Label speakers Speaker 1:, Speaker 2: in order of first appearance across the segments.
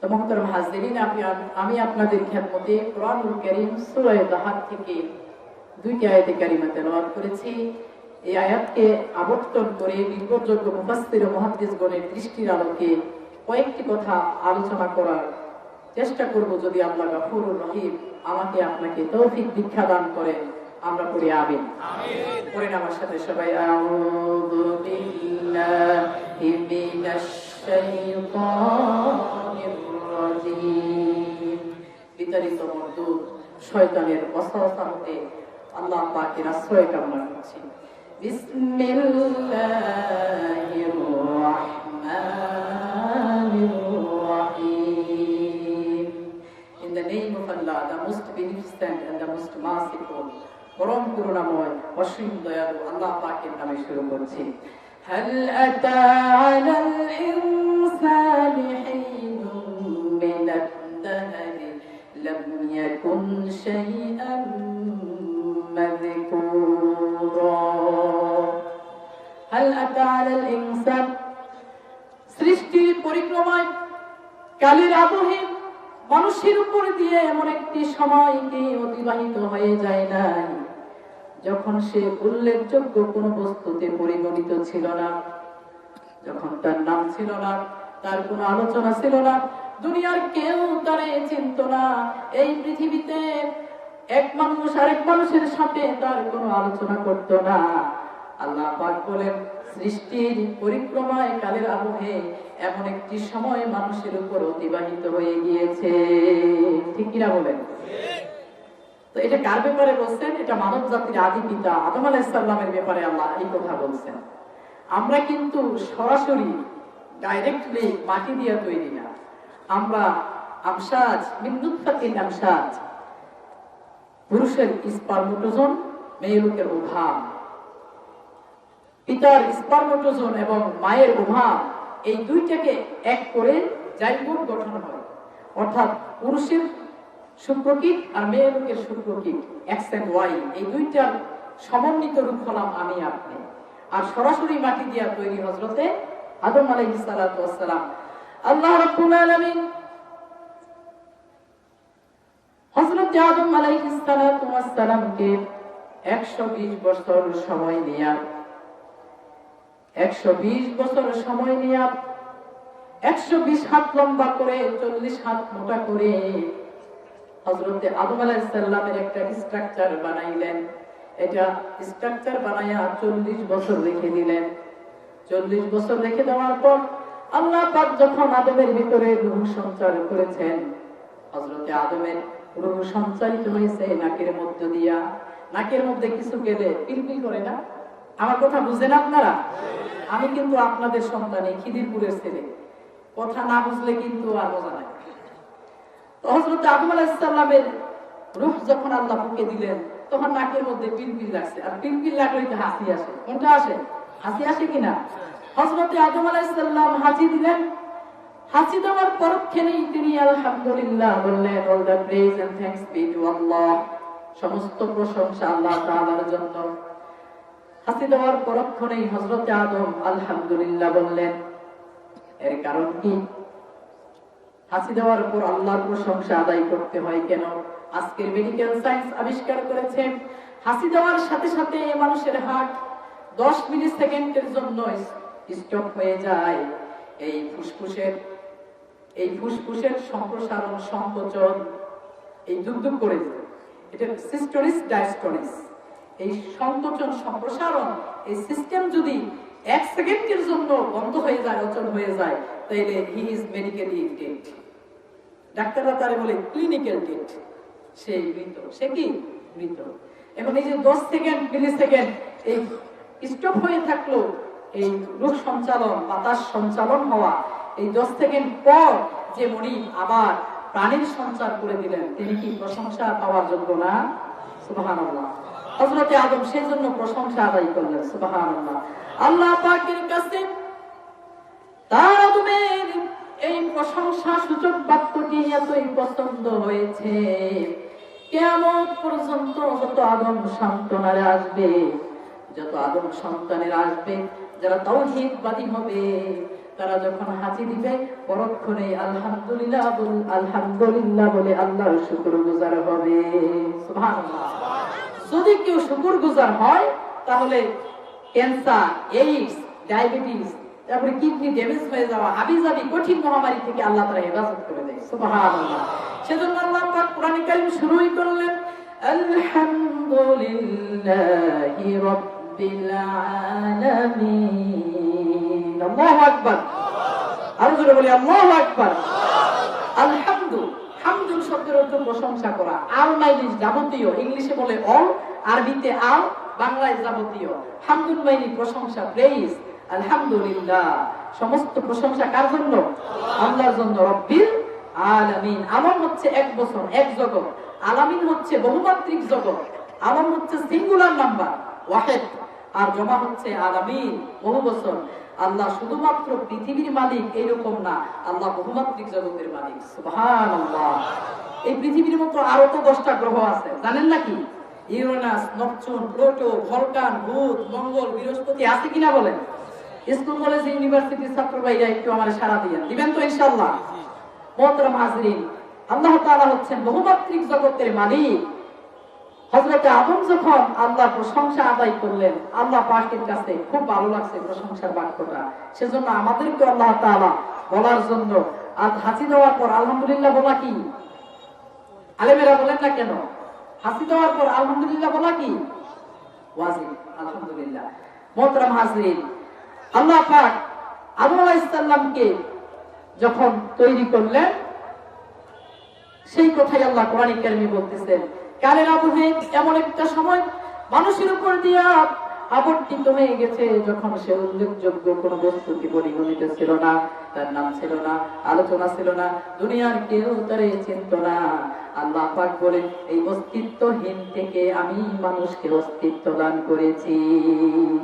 Speaker 1: তো মুহতারাম হাজিরিন, আমি আপনাদের খেদমতে কোরআনুল কারীম সূরা দাহার থেকে দুইটি আয়াতে কারিমা তেলাওয়াত করেছি। এই আয়াতকে আবর্তন করে নির্ভরযোগ্য মুফাসসির ও মুহাদ্দিসগণের দৃষ্টির আলোকে কয়েকটি কথা আলোচনা করার চেষ্টা করব, যদি আল্লাহ গফুরুর রহিম আমাকে আপনাকে তৌফিক দীক্ষা দান করেন। আমরা পড়ি আমিন। পড়েন আমার সাথে সবাই, আউযু বিল্লাহি মিনাশ শাইতানির রাজিম। বিতাড়িত মরদুদ শয়তানের ওয়াসওয়াসা হতে আল্লাহ পাকের আশ্রয় কামনা করছি। বিসমিল্লাহির রাহমানির রাহিম। In the name of Allah, the most beneficent and the most merciful, পরম করুণাময় অসীম দয়ালু আল্লাহ পাকের নামে শুরু করছি। هل أتى على الإنسان حين من الدهر لم يكن شيئا مذكورا। هل أتى على الإنسان সৃষ্টির পরিক্রমায় কালের আবহে মানুষের উপর দিয়ে এমন একটি সময়কে অতিবাহিত হয়ে যায় নাই যখন সে উল্লেখযোগ্য কোন বস্তুতে পরিগণিত ছিল না, যখন তার নাম ছিল না, তার কোনো আলোচনা ছিল না, দুনিয়ার কেউ তারে চিনত না। এই পৃথিবীতে এক মানুষ আরেক মানুষের সাথে তার কোনো আলোচনা করত না। আল্লাহ পাক বলেন, সৃষ্টির পরিক্রমায় কালের আবহে এমন একটি সময় মানুষের উপর অতিবাহিত হয়ে গিয়েছে। ঠিক কিনা বলেন? তো এটা কার ব্যাপারে বলছেন? এটা মানব জাতির আদি পিতা আদম আলাইহিস সালামের ব্যাপারে আল্লাহ এই কথা বলছেন। আমরা কিন্তু সরাসরি ডাইরেক্টলি মাটি দিয়ে তৈরি না, আমরা আমসাজ মিন নুতফাতিন আমসাজ, পুরুষের স্পার্মোটোজোন, মেয়ে লোকের ওভাম, পিতার স্পার্মোটোজোন এবং মায়ের ওভাম, এই দুইটাকে এক করে জাইগোট গঠন হয়। অর্থাৎ পুরুষের শুক্রকীট আর মেয়ে লোকের শুক্রকীট এক্স এন্ড ওয়াই, এই দুইটার সমন্বিত রূপ হলাম আমি আপনি। আর সরাসরি মাটি দিয়া তৈরি হযরতে আদম আলাইহিস সালাতু ওয়াস সালাম। আল্লাহ রাব্বুল আলামিন হযরতে আদম আলাইহিস সালাতু ওয়াস সালামকে 120 বছর সময় নিয়ে 120 হাত লম্বা করে 40 হাত মোটা করে হযরতে আদম আলাইহিস সালামের একটা স্ট্রাকচার বানাইলেন। এটা স্ট্রাকচার বানায়া 40 বছর রেখে দিলেন। 40 বছর রেখে দেওয়ার পর আল্লাহ পাক যখন আদমের ভিতরে রূহ সঞ্চার করেছেন, হযরতে আদমের রূহ সঞ্চারিত হয়েছে নাকের মধ্য দিয়া। নাকের মধ্যে কিছু গেলে পিলপিল করে না? আমার কথা বুঝেন আপনারা? আমি কিন্তু আপনাদের সন্তান, খিদিরপুরের ছেলে, কথা না বুঝলে কিন্তু আর বোঝা নাই। তো হযরত আদম আলাইহিস সালামের রূহ যখন আল্লাহ ফুঁকে দিলেন, তখন নাকের মধ্যে পিলপিল লাগছে। আর পিলপিল লাগলে তো হাসি আসে। কোনটা আসে? হাসি আসে কিনা? হযরত আদম আলাইহিস সালাম হাসি দিলেন। হাসি দেওয়ার পরক্ষণেই তিনি আলহামদুলিল্লাহ বললেন, all the praise and thanks be to Allah, সমস্ত প্রশংসা আল্লাহ তাআলার জন্য। হাসি দেওয়ার পরক্ষণেই হযরত আদম আলহামদুলিল্লাহ বললেন। এর কারণ কি? হাসি দেওয়ার পর আল্লাহর প্রশংসা আদায় করতে হয় কেন? আজকের মেডিকেল সায়েন্স আবিষ্কার করেছে, হাসি দেওয়ার সাথে সাথে মানুষের হার্ট 10 মিলি সেকেন্ডের জন্য স্টপ হয়ে যায়। এই ফুসফুসের সম্প্রসারণ সংকোচন এই দুগদুগ করে যায়। এটা সিস্টোলিস ডায়াস্টোলিস, এই সংকোচন সম্প্রসারণ এই সিস্টেম যদি 1 সেকেন্ডের জন্য বন্ধ হয়ে যায়, অচল হয়ে যায়, তাহলে হি ইজ মেডিকেলি ডেড। ডাক্তাররা তারে বলে ক্লিনিক্যাল ডেড, সে মৃত। সে কি? মৃত। এখন এই যে 10 সেকেন্ড মিলি সেকেন্ড এই স্টপ হয়ে থাকলো, এই রূহ সঞ্চালন, বাতাস সঞ্চালন হওয়া, এই 10 সেকেন্ড পর যে মনি আবার প্রাণীর সঞ্চার করে দিলেন, তিনি কি প্রশংসা পাওয়ার যোগ্য না? সুবহানাল্লাহ। হযরতে আদম সেই জন্য প্রশংসা আদায় করলেন। সুবহানাল্লাহ। আল্লাহ পাকের কাছে তার আদমের এই প্রশংসা সূচক বাক্যটি এতই পছন্দ হয়েছে, কিয়ামত পর্যন্ত যত আদম সন্তানেরা আসবে, যারা তাওহীদবাদী হবে, তারা যখন হাঁচি দিবে পরক্ষণে আলহামদুলিল্লাহ বলে আল্লাহর শুকরগুজার হবে। সুবহানাল্লাহ। যদি কেউ শুকরগুজার হয় তাহলে ক্যান্সার, এইডস, ডায়াবেটিস, তারপরে কিডনি ড্যামেজ হয়ে যাওয়া হাবিজাবি কঠিন মহামারী থেকে আল্লাহ তাআলা হেফাজত করে দেয়। সুবহানাল্লাহ। সেজন্য আল্লাহ পাক কোরআনে কারীম শুরুই করলেন আলহামদুলিল্লাহি রাব্বিল আলামিন। আল্লাহু আকবার। আরো জোরে বলি আল্লাহু আকবার। আলহামদু, হামদুল শব্দের অর্থ প্রশংসা করা। আল মাইনি যাবতীয়, ইংলিশে বলে অল, আরবিতে আল, বাংলায় যাবতীয়। হামদুল মাইনি প্রশংসা, প্রেইজ। আলহামদুলিল্লাহ, সমস্ত প্রশংসা কার জন্য? আল্লাহর জন্য। রব্বিল আলামিন, আলম হচ্ছে এক বছর, এক জগৎ। আলামিন হচ্ছে বহুমাত্রিক জগৎ। আলম হচ্ছে সিঙ্গুলার নাম্বার, ওয়াহিদ, আর জমা হচ্ছে আলামিন, বহু বছর। আল্লাহ শুধুমাত্র পৃথিবীর মালিক এইরকম না, আল্লাহ বহুমাত্রিক জগতের মালিক। সুবহানাল্লাহ। এই পৃথিবীর মতো আরো তো 10টা গ্রহ আছে, জানেন নাকি? ইউরেনাস, নেপচুন, প্লুটো, ভলকান, বুধ, মঙ্গল, বৃহস্পতি আছে কিনা বলেন? স্কুল কলেজ ইউনিভার্সিটির ছাত্র ভাইরা একটু আমার সাড়া দিবেন তো ইনশাআল্লাহ। মুহতারাম হাজরিন, আল্লাহ তাআলা হচ্ছেন বহুমাত্রিক জগতের মালিক। হযরত আদম যখন আল্লাহর প্রশংসা আদায় করলেন, আল্লাহ পাকের কাছে খুব ভালো লাগছে প্রশংসার বাক্যটা। সেজন্য আমাদেরকে আল্লাহ তাআলা বলার জন্য আজ হাসি দেওয়ার পর আলহামদুলিল্লাহ বলা কি? আলেমেরা বলেন না কেন? হাসি দেওয়ার পর আলহামদুলিল্লাহ বলা কি ওয়াজিব? আলহামদুলিল্লাহ। মুহতারাম হাজরিন, আল্লাহ পাক আদম আলাইহিস সালামকে যখন তৈরি করলেন, সেই কথাই আল্লাহ কোরআনে কারিমে বলতেছেন, কালের আবহে এমন একটা সময় মানুষের উপর দিয়া আবর্তিত হয়ে গেছে যখন সে উল্লেখযোগ্য কোন বস্তুকে পরিগণিত ছিল না, তার নাম ছিল না, আলোচনা ছিল না, দুনিয়ার কেউ তারে চিনত না। আল্লাহ পাক বলেন, এই অস্তিত্বহীন থেকে আমি মানুষকে অস্তিত্ব দান করেছি।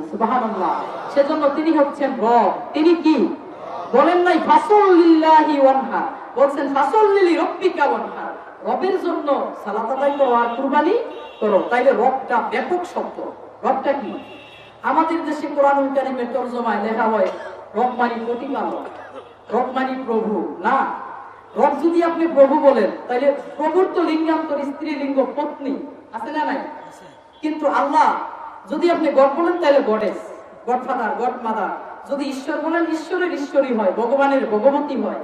Speaker 1: সুবহানাল্লাহ। সেজন্য তিনি হচ্ছেন রব। তিনি কি বলেন নাই ফাসলিল্লাহি ওয়ানহা, বলছেন ফাসল্লি রাব্বিকা ওয়ানহা, রবের জন্য সালাত আদায় করো আর কুরবানি করো। তাইলে রবটা ব্যাপক শব্দ। রবটা কি? আমাদের দেশে কোরআনুল কারীমের তরজমায় লেখা হয় রব মানে প্রতিপালক, রব মানে প্রভু না। রব যদি আপনি প্রভু বলেন তাহলে প্রভুর তো লিঙ্গান্তর স্ত্রীলিঙ্গ পত্নী আছে না নাই? কিন্তু আল্লাহ যদি আপনি গড বলেন তাহলে গডেস, গডফাদার, গডমাদার। যদি ঈশ্বর বলেন ঈশ্বরের ঈশ্বরী হয়, ভগবানের ভগবতী হয়,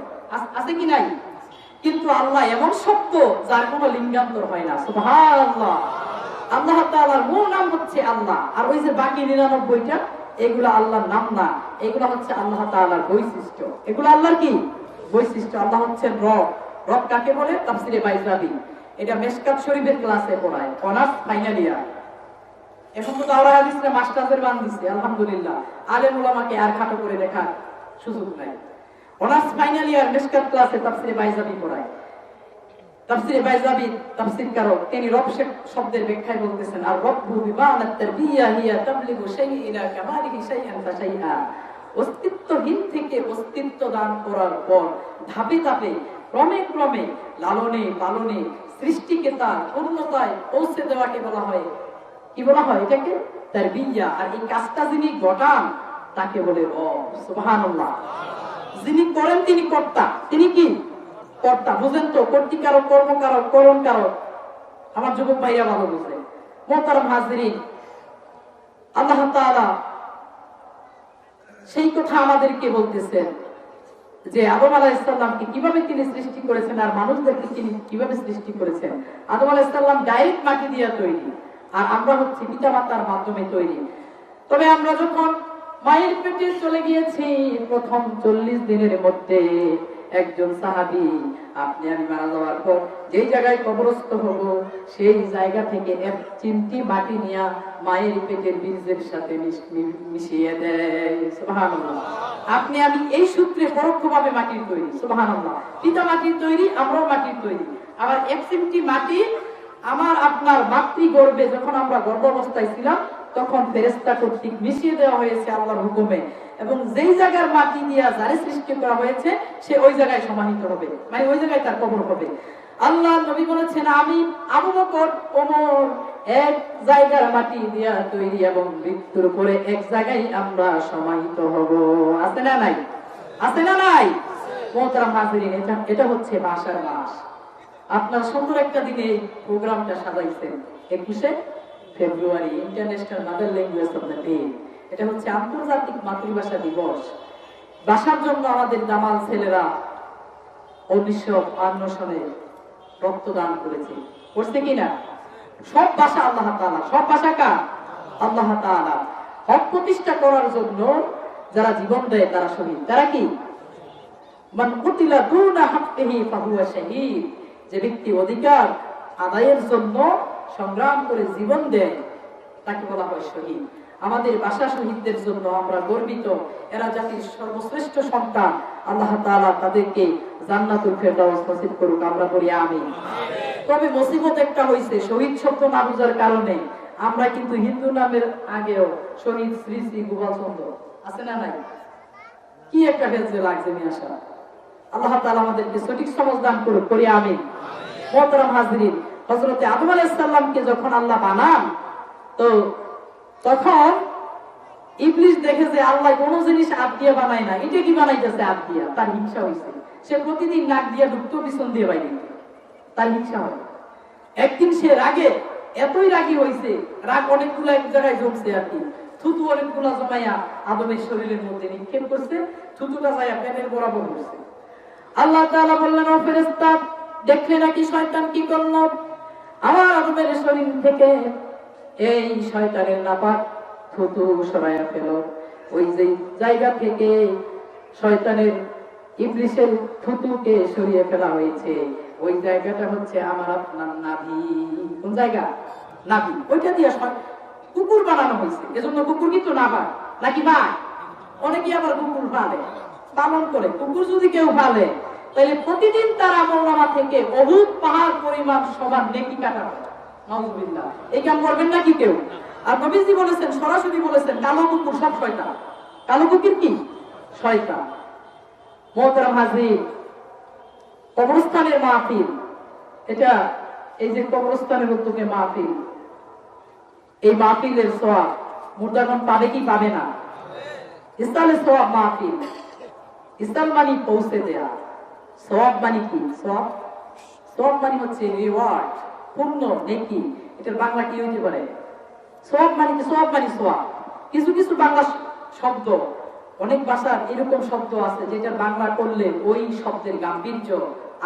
Speaker 1: আছে কি নাই? কিন্তু আল্লাহ এমন শব্দ যার কোনো লিঙ্গান্তর হয় না। সুবহানাল্লাহ। আল্লাহ তাআলার মূল নাম হচ্ছে আল্লাহ, আর ওই যে বাকি 99টা এগুলা আল্লাহর নাম না, এগুলা হচ্ছে আল্লাহ তাআলার বৈশিষ্ট্য। এগুলা আল্লাহর কি বৈশিষ্ট্য? আল্লাহ হচ্ছেন রব। রব কাকে বলে? তাফসীরে বাইজাবি, এটা মিশকাত শরীফের ক্লাসে পড়ায়, অনার্স ফাইনাল ইয়ার। এখন তো দাওরা হাদিসে মাস্টার্সের বান দিছে, আলহামদুলিল্লাহ। আলেম উলামাকে আর খাটো করে দেখার সুযোগ নাই। অনার্স ফাইনাল ইয়ার মিশকাত ক্লাসে তাফসীরে বাইজাবি পড়ায়। তাফসীরে বাইজাবি তাফসীরকারক তিনি রব শব্দের ব্যাখ্যায় বলতেছেন, আর রব্বু বিমানাত তারবিয়া হিয়া তাবলিগু শাই'আন ইলা কামালিহি শাই'আন ফাশাই'আ, অস্তিত্বহীন থেকে অস্তিত্ব দান করার পর ধাপে ধাপে ক্রমে ক্রমে লালনে পালনে সৃষ্টিকে তার পূর্ণতায় পৌঁছে দেওয়াকে বলা হয় কি বলা হয়? এটাকে তারবিয়া। আর এই কাজটা যিনি ঘটান তাকে বলে রব। সুবহানাল্লাহ। যিনি করেন তিনি কর্তা। তিনি কি কর্তা? বুঝেন তো? কর্তৃকারক, কর্মকারক, করণকারক। আমার যুবক ভাইরা ভালো বুঝে। মুহতারাম হাজরিন, আল্লাহ তাআলা সেই কথা আমাদেরকে বলতেছেন যে আদম আলাইহিস সালামকে কিভাবে তিনি সৃষ্টি করেছেন আর মানুষদেরকে তিনি কিভাবে সৃষ্টি করেছেন। আদম আলাইহিস সালাম ডাইরেক্ট মাটি দিয়ে তৈরি, আর আমরা হচ্ছে পিতামাতার মাধ্যমে তৈরি। তবে আমরা যখন মায়ের পেটে চলে গিয়েছি, প্রথম 40 দিনের মধ্যে একজন সাহাবী, আপনি আমি মারা যাওয়ার পর যেই জায়গায় কবরস্থ হব সেই জায়গা থেকে এক চিমটি মাটি নিয়ে মায়ের পেটের বীজের সাথে মিশিয়ে দেয়। সুবহানাল্লাহ। আপনি আমি এই সূত্রে পরোক্ষভাবে মাটির তৈরি। সুবহানাল্লাহ। পিতা মাটির তৈরি, আমরাও মাটির তৈরি। আবার এক চিমটি মাটি আমার আপনার মাতৃগর্ভে যখন আমরা গর্ভাবস্থায় ছিলাম তখন ফেরেশতা কর্তৃক মিশিয়ে দেওয়া হয়েছে আল্লাহর হুকুমে, এবং যেই জায়গার মাটি দিয়া যারে সৃষ্টি করা হয়েছে সে ওই জায়গায় সমাহিত হবে, মানে ওই জায়গায় তার কবর হবে। আল্লাহ নবী বলেছেন, আমি আবু বকর ওমর এক জায়গার মাটি দিয়া তৈরি এবং মৃত্যুর পরে এক জায়গায় আমরা সমাহিত হব। আছে না নাই? আছে না নাই? মোহতারাম হাজিরিন, এটা হচ্ছে ভাষার মাস। আপনার সুন্দর একটা দিনে প্রোগ্রামটা সাজাইছেন 21শে ফেব্রুয়ারি, international mother language of the day. এটা হচ্ছে আন্তর্জাতিক মাতৃভাষা দিবস। ভাষার জন্য আমাদের দামাল ছেলেরা 1952 সালে রক্তদান করেছে, করছে কিনা? সব ভাষা আল্লাহ তাআলা, সব ভাষা কার? আল্লাহ তাআলা। হক প্রতিষ্ঠা করার জন্য যারা জীবন দেয় তারা শহীদ। তারা কি? মান কুতিলা দুনা হাক্কিহি ফাহুয়া শাহীদ। যে ব্যক্তি অধিকার আদায়ের জন্য সংগ্রাম করে জীবন দেয় তাকে বলা হয় শহীদ। আমাদের ভাষা শহীদদের জন্য আমরা গর্বিত। এরা জাতির সর্বশ্রেষ্ঠ সন্তান। আল্লাহ তাআলা তাদেরকে জান্নাতুল ফেরদাউস নসিব করুক, আমরা বলি আমিন। তবে মুসিবত একটা হইছে, শহীদ শব্দ না বুঝার কারণে আমরা কিন্তু হিন্দু নামের আগেও শহীদ শ্রী শ্রী গোপাল চন্দ্র আছে না নাই? কি একটা ভেজে লাগছে নিয়ে আসা। আল্লাহ তাআলা আমাদেরকে সঠিক সমাজ দান করুক, করি আমিন। মোহতারাম হাজিরিন, হযরত আদম আলাইহিস সালামকে যখন আল্লাহ বানান, তো তখন ইবলিস দেখে যে আল্লাহ কোন জিনিস হাত দিয়ে বানায় না, এটা কি বানাইতেছে হাত দিয়া, তার হিংসা হইছে। সে প্রতিদিন নাক দিয়ে ঢুকতো, পিছন দিয়ে বাইরে, তার হিংসা হয়। একদিন সে রাগে এতই রাগী হইছে, রাগ অনেকগুলো এক জায়গায় জমছে আর কি, থুতু অনেকগুলো জমাইয়া আদমের শরীরের মধ্যে নিক্ষেপ করছে, থুতুটা যাইয়া পেটের বরাবর করছে। আল্লাহ তাআলা বললেন, ও ফেরেশতা, দেখলে নাকি শয়তান কি করলো? আমার আদমের শরীর থেকে এই শয়তানের নাপাক থুতু সরাইয়া ফেল। ওই যে জায়গা থেকে শয়তানের ইবলিসের থুতুকে সরিয়ে ফেলা হয়েছে, ওই জায়গাটা হচ্ছে আমার আপনার নাভি। কোন জায়গা? নাভি। ওইটা দিয়ে কুকুর বানানো হয়েছে। এজন্য কুকুর কিন্তু না পায় নাকি ভাই? অনেকে আবার কুকুর পালে, পালন করে। কুকুর যদি কেউ পালে তাহলে প্রতিদিন তার আমলনামা থেকে বহুত পাহাড় পরিমাণ সমান নেকি কাটা হয়। নাউজুবিল্লাহ। এই কাম করবেন নাকি কেউ? আর নবীজি বলেছেন, সরাসরি বলেছেন, কালো কুকুর সব শয়তান। কালো কুকুর কি? শয়তান। মোহতারাম হাজির, কবরস্থানের মাহফিল, এটা এই যে কবরস্থানের উদ্যোগে মাহফিল, এই মাহফিলের সওয়াব মুর্দাগণ পাবে কি পাবে না? ইসলামের সওয়াব মাহফিল। ইসলাম মানে পৌঁছে দেয়া। সওয়াব মানে কি? সওয়াব মানে হচ্ছে রিওয়ার্ড, পুণ্য, নেকি। এটার বাংলা কি হইতে পারে? সওয়াব মানে কি? সওয়াব মানে সওয়াব। কিছু কিছু বাংলা শব্দ, অনেক ভাষার এরকম শব্দ আছে যেটার বাংলা করলে ওই শব্দের গাম্ভীর্য,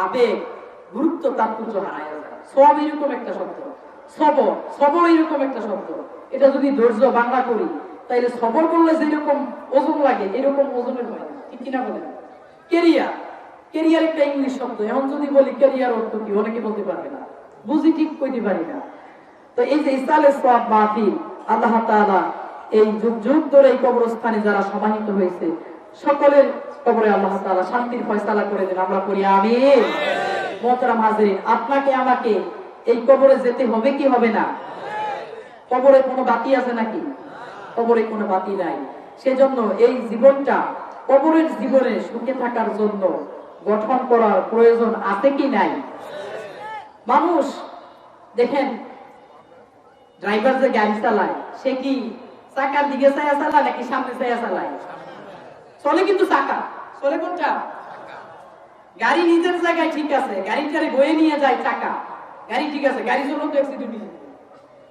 Speaker 1: আবেগ, গুরুত্ব, তাৎপর্য হারায় যায়। সওয়াব এরকম একটা শব্দ, সবর এরকম একটা শব্দ। এটা যদি ধৈর্য বাংলা করি তাইলে সবর বললে যেরকম ওজন লাগে এরকম ওজনের হয় না, ঠিক কিনা বলেন? ক্যারিয়ার একটা ইংলিশ শব্দ। এখন যদি বলি ক্যারিয়ার অর্থ কি, অনেকে বলতে পারবে না, বুঝি ঠিক কইতে পারি না। তো এই যে ইসলামের সওয়াব মাহফিল, আল্লাহ তাআলা এই যুগ যুগ ধরে এই কবরস্থানে যারা সমাহিত হয়েছে সকলের কবরে আল্লাহ তাআলা শান্তির ফয়সালা করে দেন, আমরা করি আমিন। মোহতারাম হাজিরিন, আপনাকে আমাকে এই কবরে যেতে হবে কি হবে না? কবরে কোনো বাতি আছে নাকি? কবরে কোনো বাতি নাই। সেজন্য এই জীবনটা, কবরের জীবনে সুখে থাকার জন্য গঠন করার প্রয়োজন আছে কি নাই? মানুষ দেখেন, ড্রাইভার যে গাড়ি চালায় সে কি চাকার দিকে চাইয়া চালায় নাকি সামনে চাইয়া চালায়? চলে কিন্তু চাকা, চলে কোনটা? গাড়ি নিজের জায়গায় ঠিক আছে, গাড়িটারে বয়ে নিয়ে যায় চাকা, গাড়ি ঠিক আছে, গাড়ি চলন্ত অ্যাক্সিডেন্ট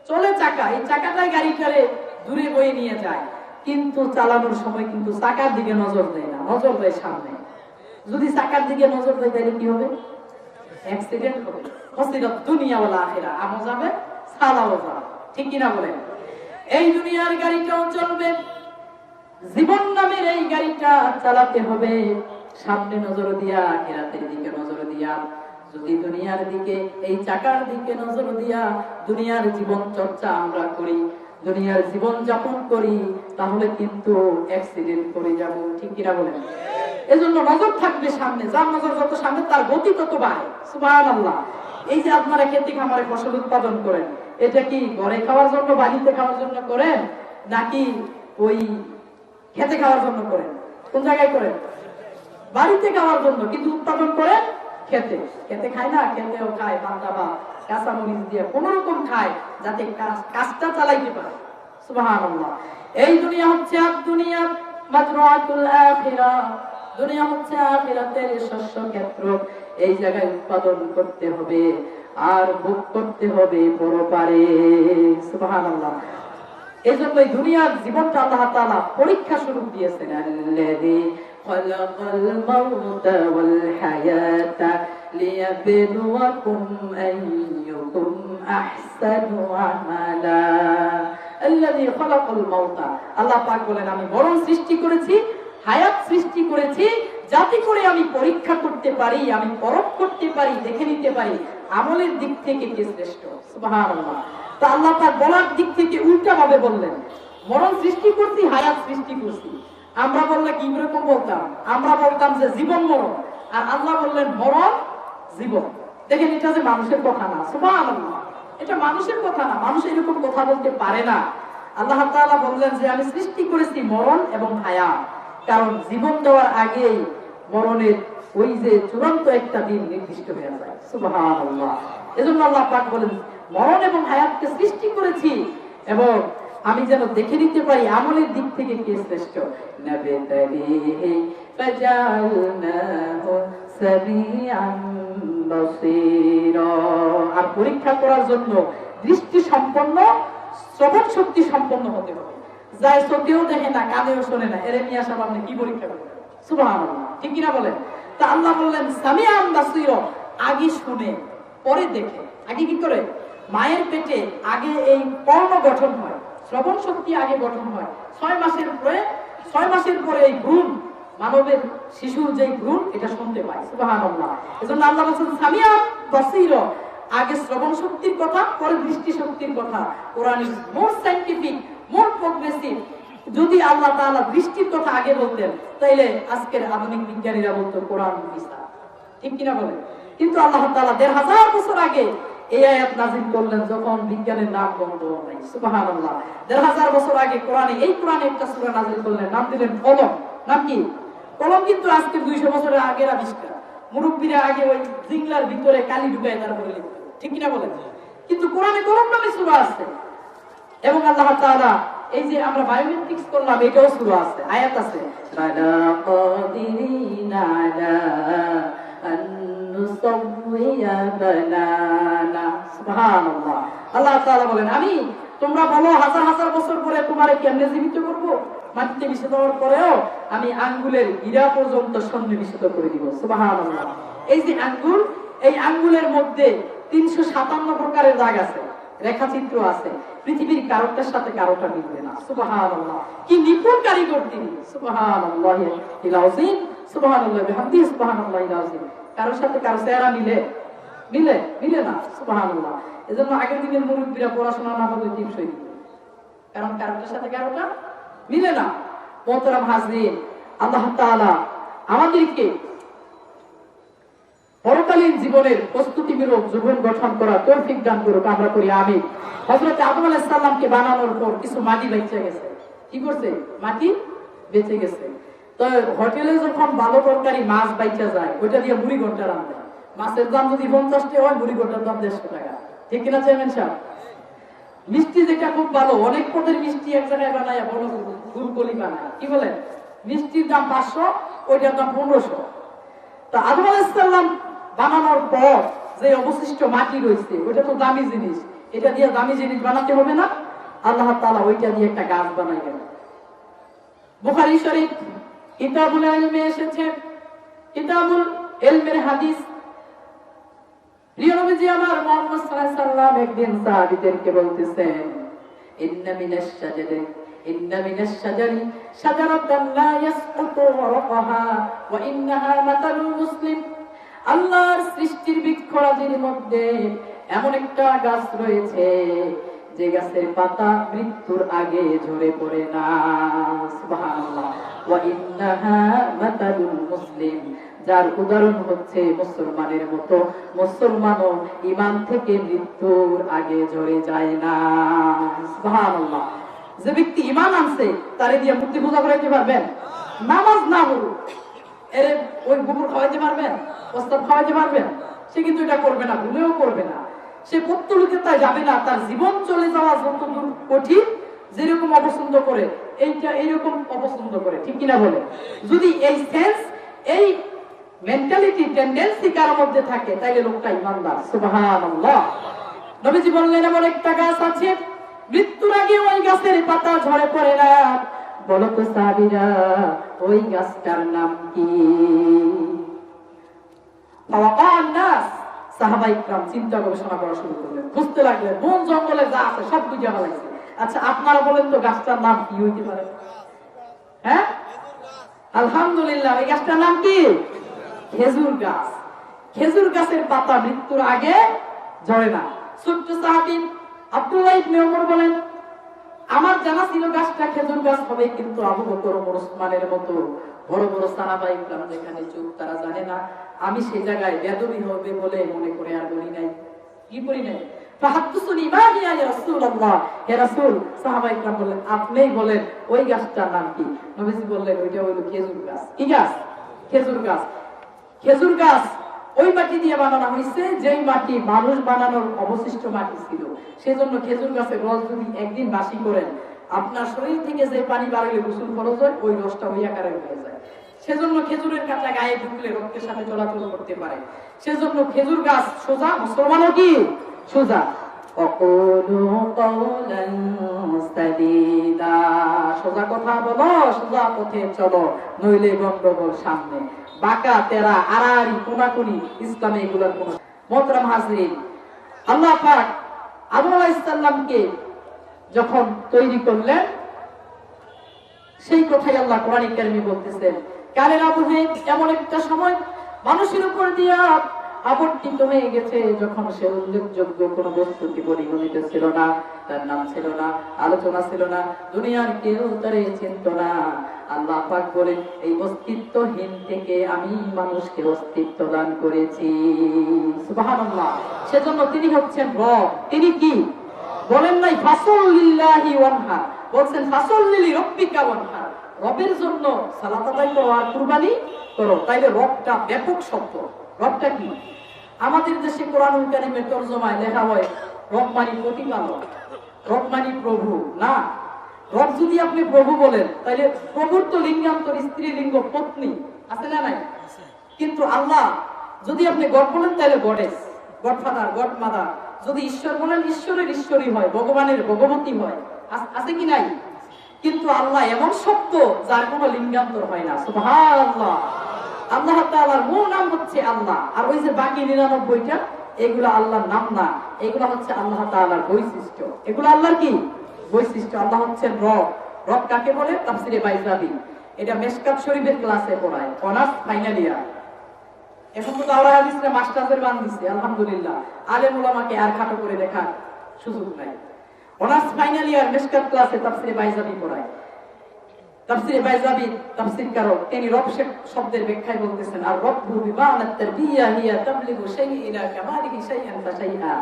Speaker 1: চলে চাকা, এই চাকাটাই গাড়িটারে দূরে বয়ে নিয়ে যায়। কিন্তু চালানোর সময় কিন্তু চাকার দিকে নজর দেয় না, নজর দেয় সামনে। যদি চাকার দিকে নজর দেয় তাহলে কি হবে? অ্যাক্সিডেন্ট হবে। মুসিবত দুনিয়া ওয়াল আখিরা, আমও যাবে সালাও যাবে, ঠিক কিনা বলেন? এই দুনিয়ার গাড়িটাও চলবে, জীবন নামের এই গাড়িটা চালাতে হবে সামনে নজর দিয়া, আখিরাতের দিকে নজর দিয়া। যদি দুনিয়ার দিকে, এই চাকার দিকে নজর দিয়া দুনিয়ার জীবন চর্চা আমরা করি, দুনিয়ার জীবন যাপন করি, তাহলে কিন্তু অ্যাক্সিডেন্ট করে যাব, ঠিক কিনা বলেন? এজন্য নজর থাকবে সামনে, যার নজর যত সামনে তার গতি তত বাড়ে। সুবহানাল্লাহ। এই যে আপনারা খেতে খামারে ফসল উৎপাদন করেন, এটা কি ঘরে খাওয়ার জন্য, বাড়িতে খাওয়ার জন্য করেন নাকি ওই খেতে খাওয়ার জন্য করেন? কোন জায়গায় করেন? বাড়িতে খাওয়ার জন্য, কিন্তু উৎপাদন করেন খেতে। খেতে খায় না, খেতেও খায় পান্তা বা কাঁচা মরিচ দিয়ে কোন রকম খায় যাতে কাজটা চালাইতে পারে। সুবহানাল্লাহ। এই দুনিয়া হচ্ছে দুনিয়া মাযরাতুল আখিরাহ, দুনিয়া হচ্ছে আখিরাতের শস্য ক্ষেত্র। এই জায়গায় উৎপাদন করতে হবে আর ভোগ করতে হবে পরপারে। সুবহানাল্লাহ। এই জন্যই দুনিয়ার জীবনটা আল্লাহ তাআলা পরীক্ষা স্বরূপ দিয়েছেন। আল্লাযী খালাকাল মাউতা ওয়াল হায়াতা লিয়াবলুয়াকুম আইয়ুকুম আহসানু আমালা। আল্লাযী খালাকাল মাউতা, আল্লাহ পাক বলেন আমি মরণ সৃষ্টি করেছি, হায়াত সৃষ্টি করেছি, যাতে করে আমি পরীক্ষা করতে পারি, আমি পরখ করতে পারি, দেখে নিতে পারি আমলের দিক থেকে কে শ্রেষ্ঠ। সুবহানাল্লাহ। তা আল্লাহ পাক বলার দিক থেকে উল্টা ভাবে বললেন, মরণ সৃষ্টি করছি, হায়াত সৃষ্টি করছি। আমরা বললে কি রকম বলতাম? আমরা বলতাম যে জীবন মরণ, আর আল্লাহ বললেন মরণ জীবন। দেখেন এটা যে মানুষের কথা না। সুবহানাল্লাহ। এটা মানুষের কথা না, মানুষ এরকম কথা বলতে পারে না। আল্লাহ তাআলা বললেন যে আমি সৃষ্টি করেছি মরণ এবং হায়াত, কারণ জীবন দেওয়ার আগেই মরণের ওই যে চূড়ান্ত একটা দিন নির্দিষ্ট হয়ে যায়। সুবহানাল্লাহ। এজন্য আল্লাহ পাক বলেন মরণ এবং হায়াতকে সৃষ্টি করেছি এবং আমি যেন দেখে নিতে পারি আমলের দিক থেকে কে শ্রেষ্ঠ। নাবিতালিহি ফাজালনাহু সামিআন বাসীরা। আর পরীক্ষা করার জন্য দৃষ্টি সম্পন্ন, শ্রবণ শক্তি সম্পন্ন হতে হবে। যাই চোখেও দেখে না, কানেও শোনে না, এর নিয়ে আসা আপনি কি পরীক্ষা করবেন? সুবহানাল্লাহ। ঠিক কিনা বলেন? তা আল্লাহ বললেন সামিআন বাসীরা, আগে শুনে পরে দেখে। আগে কি করে? মায়ের পেটে আগে এই কর্ণ গঠন হয়, শ্রবণ শক্তি আগে গঠন হয়। 6 মাসের পরে এই ভ্রূণ, মানবের শিশুর যে ভ্রূণ, এটা শুনতে পায়। সুবহানাল্লাহ। এজন্য আল্লাহ বলেন সামিআন বাসীরা, আগে শ্রবণ শক্তির কথা, পরে দৃষ্টি শক্তির কথা। Quran is more scientific, more progressive. যদি আল্লাহ তাআলা দৃষ্টির কথা আগে বলতেন, তাইলে আজকের আধুনিক বিজ্ঞানীরা বলতো কোরআন মিথ্যা। ঠিক কিনা বলেন? কিন্তু আল্লাহ তাআলা 1500 বছর আগে এই আয়াত নাযিল করলেন যখন বিজ্ঞানের নাম গন্ধ নাই। সুবহানাল্লাহ। 1500 বছর আগে এই কোরআনে একটা সূরা নাযিল করলেন, নাম দিলেন কলম। নাম কি? কলম কিন্তু আজকে 200 বছরের আগের আবিষ্কার। মুরব্বীরা আগে ওই জিংলার ভিতরে কালি ঢুকায় তারপরে লিখত। ঠিক কিনা বলেন? কিন্তু কোরআনে কলম নামে সূরা আছে। এবং আল্লাহ তাআলা এই যে আমরা বায়োমেট্রিক্স করলাম, এটাও সূরা আছে, আয়াত আছে। বালা কাদিরিনা আলা আন নুসাওয়িয়া বানানা। সুবহানাল্লাহ। আল্লাহ তাআলা বলেন আমি, তোমরা বলো হাজার হাজার বছর পরে তোমারে কেমনে জীবিত করব? মাটিতে মিশে দেওয়ার পরেও আমি আঙ্গুলের হীরা পর্যন্ত সন্নিবেশিত করে দিব। সুবহানাল্লাহ। এই যে আঙ্গুল, এই আঙ্গুলের মধ্যে 357 প্রকারের দাগ আছে, রেখাচিত্র আছে। পৃথিবীর কারোটার সাথে কারোটা মিলবে না। সুবহানাল্লাহ। কি নিপুণ কারিগর তিনি। সুবহানাল্লাহি আল-আযীম, সুবহানাল্লাহি বিহামদিহি, সুবহানাল্লাহিল আযীম। কারোর সাথে কারো চেহারা মিলে না। সুবহানাল্লাহ। এজন্য আগের দিনের মুরব্বীরা পড়াশোনা না হলে টিপসই দিত, কারণ কারোটার সাথে কারোটা মিলে না। মোহতারাম হাজরিন, আল্লাহ তাআলা আমাদেরকে পরকালীন জীবনের প্রস্তুতিমূলক জীবন গঠন করার তৌফিক দান করুক। আমরা করি আমিন। হযরত আদম আলাইহিস সালামকে বানানোর পর কিছু মাটি বেঁচে গেছে। কি করছে? মাটি বেঁচে গেছে। তো হোটেলে যখন ভালো তরকারি মাছ বাইচা যায়, ওইটা দিয়ে মুড়ি ঘন্টা রান্না। মাছের দাম যদি 50 টাকা হয়, মুড়ি ঘন্টার দাম 150 টাকা। ঠিক কিনা চেয়ারম্যান সাহেব? মিষ্টি যেটা খুব ভালো, অনেক পদের মিষ্টি এক জায়গায় বানায়, বড় গুলকলি বানায়। কি বলেন? মিষ্টির দাম 500, ওইটার দাম 1500। তা আদম আলাইহিস সালাম বানানোর পর যে অবশিষ্ট মাটি রয়েছে, ওইটা তো দামি জিনিস, এটা দিয়ে দামি জিনিস বানাতে হবে না? আল্লাহ তাআলা ওইটা দিয়ে একটা গাছ বানাইলেন। বুখারী শরীফ কিতাবুল ইলমে এসেছে, কিতাবুল ইলমের হাদিস। প্রিয় নবীজি আমার মুহাম্মদ সাল্লাল্লাহু আলাইহি ওয়াসাল্লাম একদিন সাহাবীদেরকে বলতেছেন, ইন্না মিনাশ শাজারি শাজারাতান লা ইয়াসকুতু ওয়ারাকাহা ওয়া ইন্নাহা মাতালুল মুসলিম। আল্লাহর সৃষ্টির বৃক্ষরাজির মধ্যে এমন একটা গাছ রয়েছে যে গাছের পাতা মৃত্যুর আগে ঝরে পড়ে না। সুবহানাল্লাহ। ওয়া ইন্নাহা মাতালুল মুসলিম, যার উদাহরণ হচ্ছে মুসলমানের মতো। মুসলমানও ঈমান থেকে মৃত্যুর আগে ঝরে যায় না। সুবহানাল্লাহ। যে ব্যক্তি ঈমান আনছে, তারে দিয়ে মূর্তি পূজা করাইতে পারবেন? নামাজ না পড়ুক, এর ওই গোবর খাওয়াইতে পারবেন? প্রস্তাব খাওয়াইতে পারবেন? সে কিন্তু এটা করবে না, ভুলেও করবে না। সে পত্তলিকে তাই যাবে না। তার জীবন চলে যাওয়া যতদূর কঠিন, যেরকম অপছন্দ করে এইটা এইরকম অপছন্দ করে। ঠিক কিনা বলে? যদি এই সেন্স, এই মেন্টালিটি টেন্ডেন্সি কার মধ্যে থাকে তাইলে লোকটা ইমানদার। সুবহানাল্লাহ। নবীজি বললেন এমন একটা গাছ আছে মৃত্যুর আগে ওই গাছের পাতা ঝরে পড়ে না। বলো তো সাহাবীরা ওই গাছটার নাম কি? সাহাবায়ে কেরাম চিন্তা গবেষণা করা শুরু করলেন, বুঝতে লাগলেন বন জঙ্গলে যা আছে সব বুঝে ফেলাইছে। আচ্ছা আপনারা বলেন তো গাছটার নাম কি হইতে পারে? হ্যাঁ, আলহামদুলিল্লাহ, ওই গাছটার নাম কি? খেজুর গাছ। খেজুর গাছের পাতা মৃত্যুর আগে ঝরে না। ছোট্ট সাহাবী আব্দুল্লাহ ইবনে ওমর বলেন আমার জানা ছিল গাছটা খেজুর গাছ হবে, কিন্তু আবু বকর ওমর ওসমানের মতো বড় বড় সাহাবায়ে কেরাম যেখানে চুপ তারা জানে না, আমি সেই জায়গায় বেদবি হবে বলে মনে করে আর বলি নাই। কি করি নাই? ফাহাদুসুনি মা হিয়া ইয়া রাসূলুল্লাহ, হে রাসূল। সাহাবায়ে কেরাম বললেন আপনিই বলেন ওই গাছটার নাম কি? নবীজি বললেন ওইটা হলো খেজুর গাছ। কি গাছ? খেজুর গাছ। খেজুর গাছ ওই মাটি দিয়ে বানানো হয়েছে যেই মাটি মানুষ বানানোর অবশিষ্ট মাটি ছিল। সেজন্য খেজুর গাছের রস যদি একদিন বাসি করেন, আপনার শরীর থেকে যে পানি বাড়লে গোসল ফরজ হয় ওই রসটা ওই আকারে হয়ে যায়। সেজন্য খেজুরের কাঁচা গায়ে ঢুকলে রক্তের সাথে চলাচল করতে পারে। সেজন্য খেজুর গাছ সোজা, মুসলমানও কি সোজা? সোজা কথা বলো, সোজা পথে চলো, নইলে গন্ডগোল সামনে। বাঁকা তেরা আড়াআড়ি কোনাকুনি ইসলামে এগুলোর কোন। মোহতারাম হাজরিন, আল্লাহ পাক আদম আলাইহিস সালামকে যখন তৈরি করলেন সেই কথাই আল্লাহ কোরআনে কারিমে বলতেছেন কালের আবহে এমন একটা সময় মানুষের উপর দিয়া আবর্তিত হয়ে গেছে যখন সে উল্লেখযোগ্য কোন বস্তুকে পরিগণিত ছিল না, তার নাম ছিল না, আলোচনা ছিল না, দুনিয়ার কেউ তারে চিনত না। আল্লাহ পাক বলেন এই অস্তিত্বহীন থেকে আমি মানুষকে অস্তিত্ব দান করেছি। সুবহানাল্লাহ। সেজন্য তিনি হচ্ছেন রব। তিনি কি বলেন নাই ফাসল লিল্লাহি ওয়ানহার, বলছেন ফাসল লিলি রাব্বিকা ওয়ানহার, রবের জন্য সালাত আদায় করো আর কুরবানি করো। তাইলে রবটা ব্যাপক শব্দ। রবটা কি? আমাদের দেশে কোরআনুল কারীমের তরজমায় লেখা হয় রব মানে প্রতিপালক, রব মানে প্রভু না। রব যদি আপনি প্রভু বলেন তাহলে প্রভুর তো লিঙ্গান্তর স্ত্রীলিঙ্গ পত্নী আছে না নাই? কিন্তু আল্লাহ যদি আপনি গড বলেন তাহলে গডেস, গডফাদার, গডমাদার। যদি ঈশ্বর বলেন ঈশ্বরের ঈশ্বরই হয়, ভগবানের ভগবতী হয়। আছে কি নাই? কিন্তু আল্লাহ এমন শব্দ যার কোনো লিঙ্গান্তর হয় না। সুবহানাল্লাহ। আল্লাহ তাআলার মূল নাম হচ্ছে আল্লাহ, আর ওই যে বাকি 99টা এগুলো আল্লাহর নাম না, এগুলো হচ্ছে আল্লাহ তাআলার বৈশিষ্ট্য। এগুলো আল্লাহর কি বৈশিষ্ট্য? আল্লাহ হচ্ছেন রব। রব কাকে বলে? তাফসিরে বাইজাবি, এটা মেশকাত শরীফের ক্লাসে পড়ায়, অনার্স ফাইনাল ইয়ার। এখন তো দাওরা হাদিসে মাস্টারদের বান দিছে, আলহামদুলিল্লাহ। আলেম উলামাকে আর খাটো করে দেখার সুযোগ নাই। অনার্স ফাইনাল ইয়ার মেশকাত ক্লাসে তাফসিরে বাইজাবি পড়ায়। তাফসিরে বাইজাবি তাফসীরকারক তিনি রব শব্দের ব্যাখ্যায় বলতেছেন আর রব্বু বিমানা তারবিয়া হিয়া তাবলিগু শাই'আ ইলা কামালিহি শাই'আন ফাশাই'আ,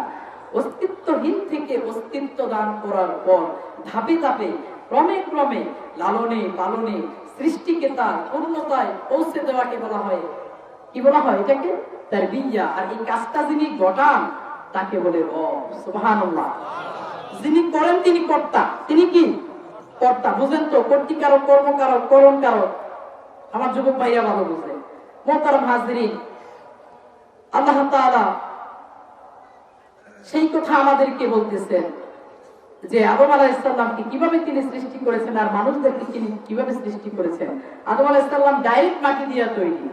Speaker 1: অস্তিত্বহীন থেকে অস্তিত্ব দান করার পর ধাপে ধাপে ক্রমে ক্রমে লালনে পালনে সৃষ্টিকে তার পূর্ণতায় পৌঁছে দেওয়াকে বলা হয় কি বলা হয়? এটাকে তারবিয়া। আর এই কাজটা যিনি ঘটান তাকে বলে রব। সুবহানাল্লাহ। যিনি করেন তিনি কর্তা। তিনি কি কর্তা? বুঝেন তো? কর্তৃকারক, কর্মকারক, করণকারক। আমার যুবক ভাইয়া ভালো বুঝে। মোহতারাম হাজরিন, আল্লাহ তাআলা সেই কথা আমাদেরকে বলতেছেন যে আদম আলাইহিস সালামকে কিভাবে তিনি সৃষ্টি করেছেন আর মানুষদেরকে তিনি কিভাবে সৃষ্টি করেছেন। আদম আলাইহিস সালাম ডাইরেক্ট মাটি দিয়ে তৈরি,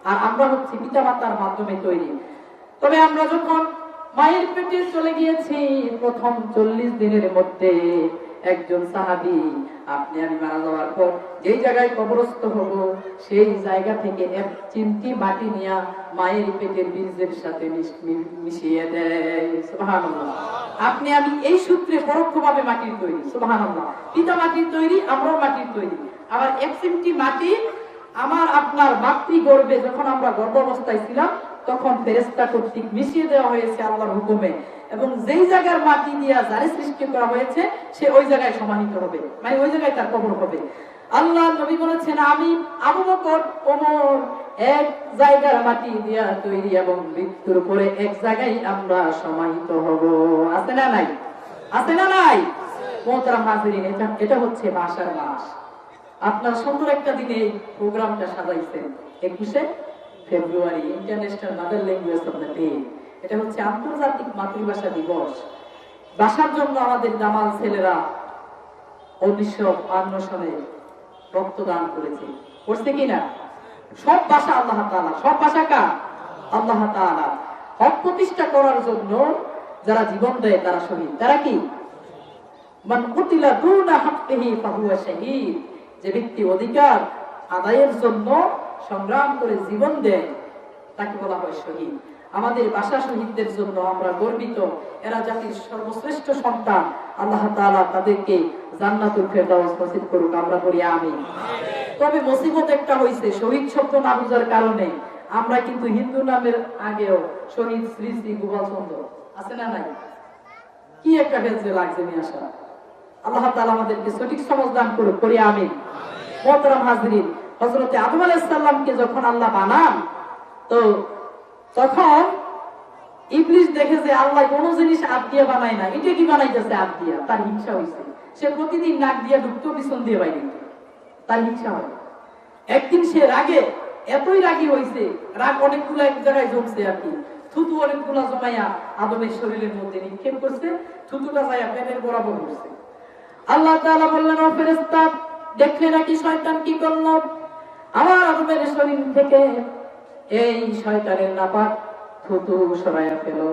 Speaker 1: আর আমরা হচ্ছে পিতামাতার মাধ্যমে তৈরি। তবে আমরা যখন মায়ের পেটে চলে গিয়েছি প্রথম 40 দিনের মধ্যে একজন সাহাবী আপনি আমি মারা যাওয়ার পর যেই জায়গায় কবরস্থ হব সেই জায়গা থেকে এক চিমটি মাটি নিয়ে মায়ের পেটের বীজের সাথে মিশিয়ে দেয়। সুবহানাল্লাহ। আপনি আমি এই সূত্রে পরোক্ষভাবে মাটির তৈরি। সুবহানাল্লাহ। পিতা মাটির তৈরি, আমরাও মাটির তৈরি। আবার এক চিমটি মাটি আমার আপনার মাতৃগর্ভে যখন আমরা গর্ভাবস্থায় ছিলাম তখন ফেরেশতা কর্তৃক মিশিয়ে দেওয়া হয়েছে আল্লাহর হুকুমে, এবং যেই জায়গার মাটি দিয়া যারে সৃষ্টি করা হয়েছে সে ওই জায়গায় সমাহিত হবে, মানে ওই জায়গায় তার কবর হবে। আল্লাহ নবী বলেছেন আমি আবু বকর ওমর এক জায়গার মাটি দিয়া তৈরি এবং মৃত্যুর পরে এক জায়গায় আমরা সমাহিত হব। আছে না নাই? আছে না নাই? মোহতারাম হাজিরিন, এটা হচ্ছে মাসের মাস। আপনার সুন্দর একটা দিনে এই প্রোগ্রামটা সাজাইছেন। 21শে ফেব্রুয়ারি international mother language of the day. এটা হচ্ছে আন্তর্জাতিক মাতৃভাষা দিবস। ভাষার জন্য আমাদের দামাল ছেলেরা 1952 সালে রক্তদান করেছে, করছে কিনা? সব ভাষা আল্লাহ তাআলা, সব ভাষা কার? আল্লাহ তাআলা। হক প্রতিষ্ঠা করার জন্য যারা জীবন দেয় তারা শহীদ। তারা কি? মান কুতিলা দুনা হাক্কিহি ফাহুয়া শাহীদ। যে ব্যক্তি অধিকার আদায়ের জন্য সংগ্রাম করে জীবন দেয় তাকে বলা হয় শহীদ। আমাদের ভাষা শহীদদের জন্য আমরা গর্বিত। এরা জাতির সর্বশ্রেষ্ঠ সন্তান। আল্লাহ তাআলা তাদেরকে জান্নাতুল ফেরদাউস নসিব করুক, আমরা বলি আমিন। তবে মুসিবত একটা হইছে, শহীদ শব্দ না বুঝার কারণে আমরা কিন্তু হিন্দু নামের আগেও শহীদ শ্রী শ্রী গোপালচন্দ্র আছে না নাই? কি একটা ভেজে লাগছে নিয়াশা। আল্লাহ তাআলা আমাদেরকে সঠিক সমাজ দান করুক, করি আমিন। মুহতারাম হাজরিন, হযরত আদম আলাইহিস সালামকে যখন আল্লাহ বানান, তো তখন ইবলিস দেখে যে আল্লাহ কোন জিনিস হাত দিয়ে বানায় না, এটা কি বানাইতেছে হাত দিয়া, তার হিংসা হইছে। সে প্রতিদিন নাক দিয়ে ঢুকতো, পিছন দিয়ে বাইরে, তার হিংসা হয়। একদিন সে রাগে এতই রাগী হইছে, রাগ অনেকগুলো এক জায়গায় জমছে আর কি, থুতু অনেকগুলো জমাইয়া আদমের শরীরের মধ্যে নিক্ষেপ করছে, থুতুটা যাইয়া পেটের বরাবর করছে। আল্লাহ তাআলা বললেন, ও ফেরেশতা, দেখলে নাকি শয়তান কি করলো? আমার আদমের শরীর থেকে এই শয়তানের নাপাক থুতু সরাইয়া ফেলো।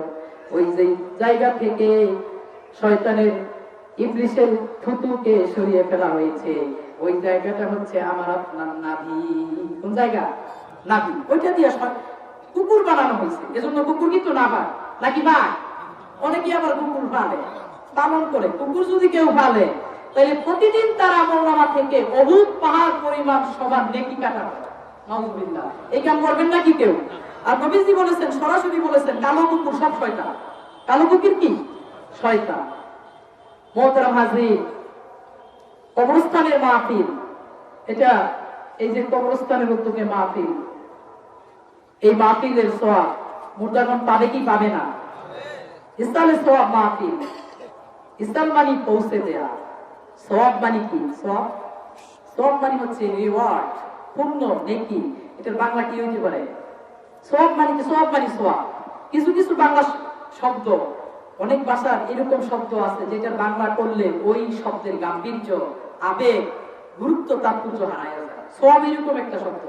Speaker 1: ওই যে জায়গা থেকে শয়তানের ইবলিসের থুতুকে সরিয়ে ফেলা হয়েছে, ওই জায়গাটা হচ্ছে আমার আপনার নাভি। কোন জায়গা? নাভি। ওইটা দিয়ে কুকুর বানানো হয়েছে। এজন্য কুকুর কিন্তু না পায় নাকি পায়? অনেকে আবার কুকুর পালে, পালন করে। কুকুর যদি কেউ পালে তাহলে প্রতিদিন তার আমলনামা থেকে বহুত পাহাড় পরিমাণ সবার নেকি কাটা হয়। নাউজুবিল্লাহ। এই কাম করবেন নাকি কেউ? আর নবীজি বলেছেন, সরাসরি বলেছেন, কালো কুকুর সব শয়তান। কালো কুকুর কি? শয়তান। মুহতারাম হাজরিন, কবরস্থানের মাহফিল, এটা এই যে কবরস্থানের উদ্যোগে মাহফিল, এই মাহফিলের সওয়াব মুর্দাগণ পাবে কি পাবে না? ইসলামের সওয়াব মাহফিল। ইসলাম মানে পৌঁছে দেয়া, সওয়াব মানে কি? সওয়াব মানে হচ্ছে রিওয়ার্ড, পুণ্য, নেকি। এটার বাংলা কি হইতে পারে? সওয়াব মানে কি? সওয়াব মানে সওয়াব। কিছু কিছু বাংলা শব্দ, অনেক ভাষার এরকম শব্দ আছে যেটার বাংলা করলে ওই শব্দের গাম্ভীর্য, আবেগ, গুরুত্ব, তাৎপর্য হারায় যায়। সওয়াব এরকম একটা শব্দ,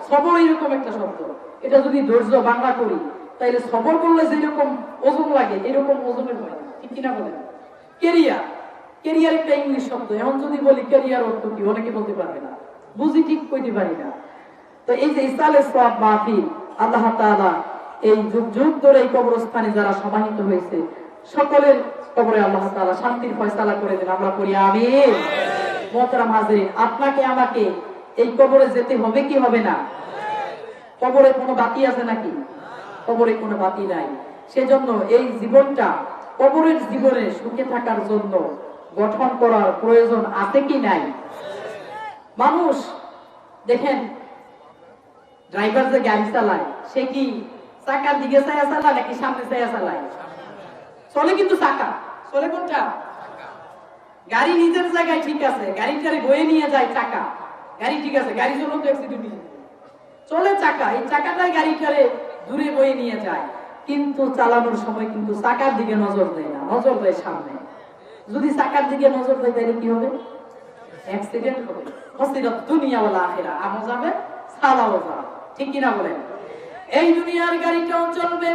Speaker 1: সবর এরকম একটা শব্দ। এটা যদি ধৈর্য বাংলা করি তাইলে সবর করলে যেরকম ওজন লাগে এরকম ওজনের হয়, ঠিক কিনা বলেন? ক্যারিয়ার একটা ইংলিশ শব্দ। এখন যদি বলি ক্যারিয়ার অর্থ কি, অনেকে বলতে পারবে না, বুঝি ঠিক কইতে পারি না। তো এই যে ইসলামের সওয়াব মাহফিল, আল্লাহ তাআলা এই যুগ যুগ ধরে এই কবরস্থানে যারা সমাহিত হয়েছে সকলের কবরে আল্লাহ তাআলা শান্তির ফয়সালা করে দেন, আমরা করি আমিন। মুহতারাম হাজিরিন, আপনাকে আমাকে এই কবরে যেতে হবে কি হবে না? কবরে কোনো বাতি আছে নাকি? কবরে কোনো বাতি নাই। সেজন্য এই জীবনটা কবরের জীবনে সুখে থাকার জন্য গঠন করার প্রয়োজন আছে কি নাই? মানুষ দেখেন, ড্রাইভার যে গাড়ি চালায় সে কি চাকার দিকে চাইয়া চালায় নাকি সামনে চাইয়া চালায়? চলে কিন্তু চাকা, চলে কোনটা? গাড়ি নিজের জায়গায় ঠিক আছে, গাড়িটারে বয়ে নিয়ে যায় চাকা, গাড়ি ঠিক আছে, গাড়ি চলো তো অ্যাক্সিডেন্ট চলে চাকা, এই চাকাটাই গাড়িটারে দূরে বয়ে নিয়ে যায়। কিন্তু চালানোর সময় কিন্তু চাকার দিকে নজর দেয় না, নজর দেয় সামনে। যদি চাকার দিকে নজর দেয় তাহলে কি হবে? অ্যাক্সিডেন্ট হবে। হসিরাত দুনিয়া ওয়াল আখিরা, আমও যাবে সালাও যাবে, ঠিক কিনা বলেন? এই দুনিয়ার গাড়িটাও চলবে,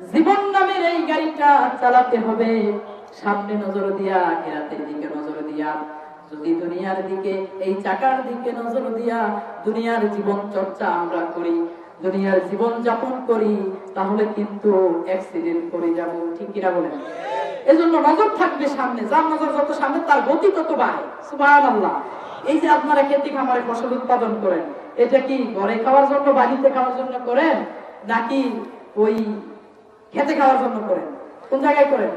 Speaker 1: জীবন নামের এই গাড়িটা চালাতে হবে সামনে নজর দিয়া, আখিরাতের দিকে নজর দিয়া। যদি দুনিয়ার দিকে, এই চাকার দিকে নজর দিয়া দুনিয়ার জীবন চর্চা আমরা করি, দুনিয়ার জীবন যাপন করি, তাহলে কিন্তু অ্যাক্সিডেন্ট করে যাব, ঠিক কিনা বলেন? এজন্য নজর থাকবে সামনে, যার নজর যত সামনে তার গতি তত বাড়ে। সুবহানাল্লাহ। এই যে আপনারা খেতে খামারে ফসল উৎপাদন করেন, এটা কি ঘরে খাওয়ার জন্য, বাড়িতে খাওয়ার জন্য করেন নাকি ওই খেতে খাওয়ার জন্য করেন? কোন জায়গায় করেন?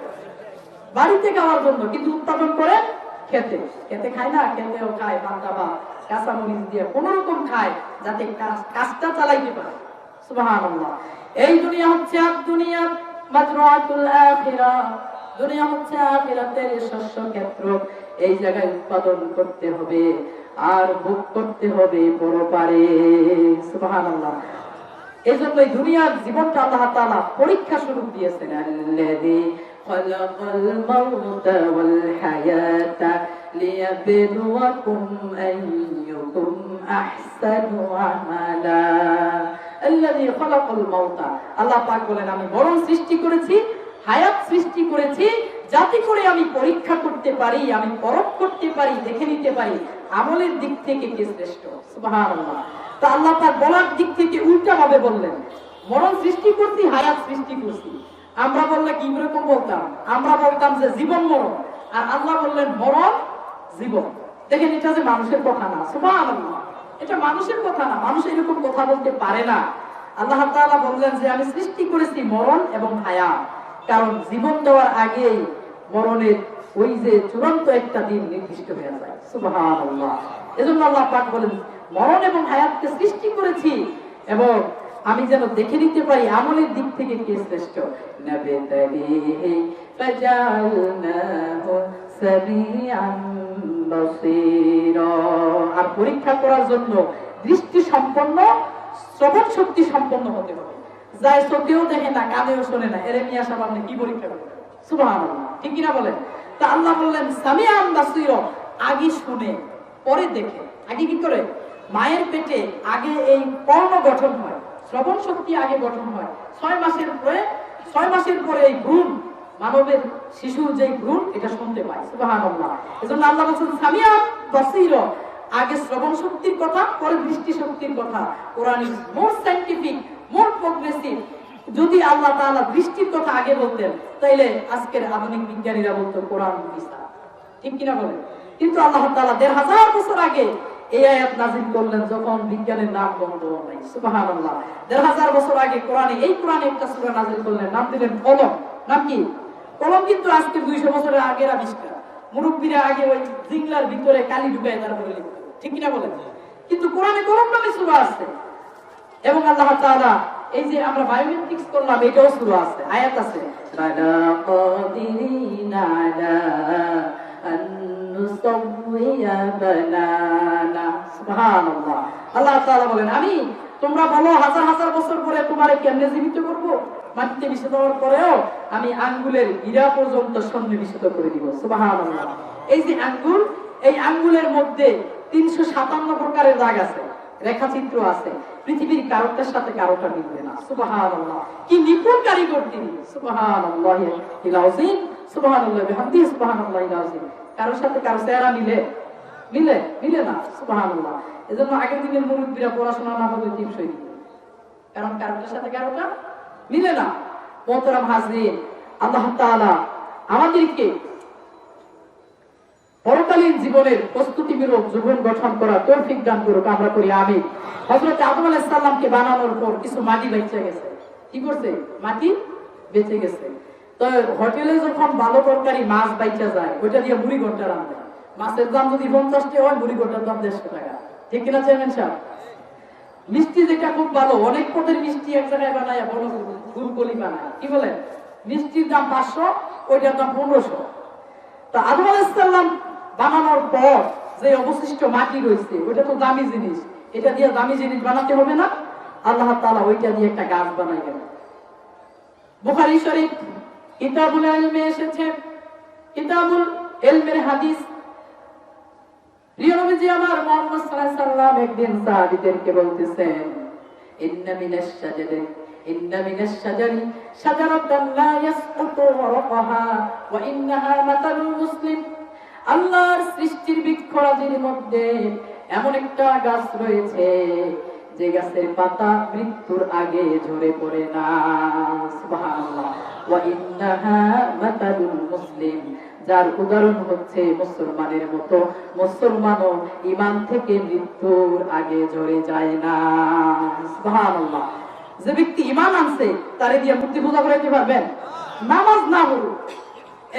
Speaker 1: বাড়িতে খাওয়ার জন্য, কিন্তু উৎপাদন করেন খেতে। খেতে খায় না, খেতেও খায় পাতা বা কাঁচা মরিচ দিয়ে কোন রকম খায় যাতে কাজটা চালাইতে পারে। সুবহানাল্লাহ। এই দুনিয়া হচ্ছে দুনিয়া মাজরুআতুল আখিরাহ, দুনিয়া হচ্ছে আখিরাতের শস্য ক্ষেত্র। এই জায়গায় উৎপাদন করতে হবে। আর ভোগ করতে হবে পরপারে। সুবহানাল্লাহ। এই জন্যই দুনিয়ার জীবনটা আল্লাহ তাআলা পরীক্ষা স্বরূপ দিয়েছেন। আল্লাযী খালাকাল মাউতা ওয়াল হায়াতা লিয়াবলুয়াকুম আইয়ুকুম আহসানু আমালা। আল্লাযী খালাকাল মাউতা, আল্লাহ পাক বলেন আমি মরণ সৃষ্টি করেছি, হায়াত সৃষ্টি করেছি, যাতে করে আমি পরীক্ষা করতে পারি, আমি পরখ করতে পারি, দেখে নিতে পারি আমলের দিক থেকে কে শ্রেষ্ঠ। সুবহানাল্লাহ। তা আল্লাহ পাক বলার দিক থেকে উল্টা ভাবে বললেন, মরণ সৃষ্টি করছি, হায়াত সৃষ্টি করছি। আমরা বললে কি রকম বলতাম? আমরা বলতাম যে জীবন মরণ, আর আল্লাহ বললেন মরণ জীবন। দেখেন এটা যে মানুষের কথা না। সুবহানাল্লাহ। এটা মানুষের কথা না, মানুষ এরকম কথা বলতে পারে না। আল্লাহ তাআলা বললেন যে আমি সৃষ্টি করেছি মরণ এবং হায়াত, কারণ জীবন দেওয়ার আগেই মরণের ওই যে চূড়ান্ত একটা দিন নির্দিষ্ট হয়ে যায়। সুবহানাল্লাহ। এজন্য আল্লাহ পাক বলেন মরণ এবং হায়াতকে সৃষ্টি করেছি এবং আমি যেন দেখে নিতে পারি আমলের দিক থেকে কে শ্রেষ্ঠ। নাবিতালিহি ফাজালনাহু সামিআন বাসীরা। আর পরীক্ষা করার জন্য দৃষ্টি সম্পন্ন, শ্রবণ শক্তি সম্পন্ন হতে হবে। যাই চোখেও দেখে না, কানেও শোনে না, এর নিয়ে আসা আপনি কি পরীক্ষা করবেন? সুবহানাল্লাহ। ঠিক কিনা বলেন? তা আল্লাহ বললেন সামিআন বাসীরা, আগে শুনে পরে দেখে। আগে কি করে? মায়ের পেটে আগে এই কর্ণ গঠন হয়, শ্রবণ শক্তি আগে গঠন হয়। 6 মাসের পরে এই ভ্রূণ, মানবের শিশুর যে ভ্রূণ, এটা শুনতে পায়। সুবহানাল্লাহ। এজন্য আল্লাহ বলেন সামিআন বাসীরা, আগে শ্রবণ শক্তির কথা, পরে দৃষ্টি শক্তির কথা। Quran is more scientific, more progressive. যদি আল্লাহ তাআলা দৃষ্টির কথা আগে বলতেন, তাইলে আজকের আধুনিক বিজ্ঞানীরা বলতো কোরআন মিথ্যা। ঠিক কিনা বলেন? কিন্তু আল্লাহ তাআলা 1500 বছর আগে এই আয়াত নাযিল করলেন যখন বিজ্ঞানের নাম গন্ধ নাই। সুবহানাল্লাহ। 1500 বছর আগে কোরআনে একটা সূরা নাযিল করলেন, নাম দিলেন কলম। নাম কি? কলম কিন্তু আজকে 200 বছরের আগের আবিষ্কার। মুরব্বীরা আগে ওই জিংলার ভিতরে কালি ঢুকায় তারপরে লিখত। ঠিক কিনা বলেন? কিন্তু কোরআনে কলম নামে সূরা আছে। এবং আল্লাহ তাআলা এই যে আমরা বায়োমেট্রিক্স করলাম, এটাও সূরা আছে, আয়াত আছে। বালা কাদিরিনা আলা আন নুসাওয়িয়া বানানা। সুবহানাল্লাহ। আল্লাহ তাআলা বলেন আমি, তোমরা বলো হাজার হাজার বছর পরে তোমারে কেমনে জীবিত করব? মাটিতে মিশে দেওয়ার পরেও আমি আঙ্গুলের হীরা পর্যন্ত সন্নিবেশিত করে দিব। সুবহানাল্লাহ। এই যে আঙ্গুল, এই আঙ্গুলের মধ্যে 357 প্রকারের দাগ আছে, রেখাচিত্র আছে। পৃথিবীর কারোটার সাথে কারোটা মিলবে না। সুবহানাল্লাহ। কি নিপুণ কারিগর তিনি। সুবহানাল্লাহিল আযীম, সুবহানাল্লাহি বিহামদিহি, সুবহানাল্লাহিল আযীম। কারোর সাথে কারো চেহারা মিলে না। সুবহানাল্লাহ। এজন্য আগের দিনের মুরব্বীরা পড়াশোনা না হলে টিপসই দিত, কারণ কারোটার সাথে কারোটা মিলে না। মোহতারাম হাজরিন, আল্লাহ তাআলা আমাদেরকে পরকালীন জীবনের প্রস্তুতিমূলক জীবন গঠন করার তৌফিক দান করুক। আমরা করি আমিন। হযরত আদম আলাইহিস সালামকে বানানোর পর কিছু মাটি বেঁচে গেছে। কি করছে? মাটি বেঁচে গেছে। তো হোটেলে যখন ভালো তরকারি মাছ বাইচা যায়, ওইটা দিয়ে মুড়ি ঘন্টা রান্না। মাছের দাম যদি 50 টাকা হয়, মুড়ি ঘন্টার দাম 150 টাকা। ঠিক কিনা চেয়ারম্যান সাহেব? মিষ্টি যেটা খুব ভালো, অনেক পদের মিষ্টি এক জায়গায় বানায় বড় গুলকলি বানায়। কি বলে? মিষ্টির দাম 500, ওইটার দাম 1500। তা আদম আলাইহিস সালাম বানানোর পর যে অবশিষ্ট মাটি রয়েছে, ওইটা তো দামি জিনিস, এটা দিয়ে দামি জিনিস বানাতে হবে না? আল্লাহ তাআলা ওইটা দিয়ে একটা গাছ বানাইলেন। বুখারী শরীফ কিতাবুল ইলমে এসেছে, কিতাবুল ইলমের হাদিস। প্রিয় নবীজি আমার মুহাম্মদ সাল্লাল্লাহু আলাইহি সাল্লাম একদিন সাহাবীদেরকে বলতেছেন, ইন্না মিনাশ শাজারি শাজারাতান লা ইয়াসকুতু ওয়ারাকাহা ওয়া ইন্নাহা মাতালুল মুসলিম। আল্লাহর সৃষ্টির বৃক্ষরাজির মধ্যে এমন একটা গাছ রয়েছে যে গাছের পাতা মৃত্যুর আগে ঝরে পড়ে না। সুবহানাল্লাহ। ওয়া ইন্নাহা মাতালুল মুসলিম, যার উদাহরণ হচ্ছে মুসলমানের মতো। মুসলমানও ঈমান থেকে মৃত্যুর আগে ঝরে যায় না। সুবহানাল্লাহ। যে ব্যক্তি ঈমান আনছে, তারে দিয়ে মূর্তি পূজা করাইতে পারবেন? নামাজ না পড়ুক,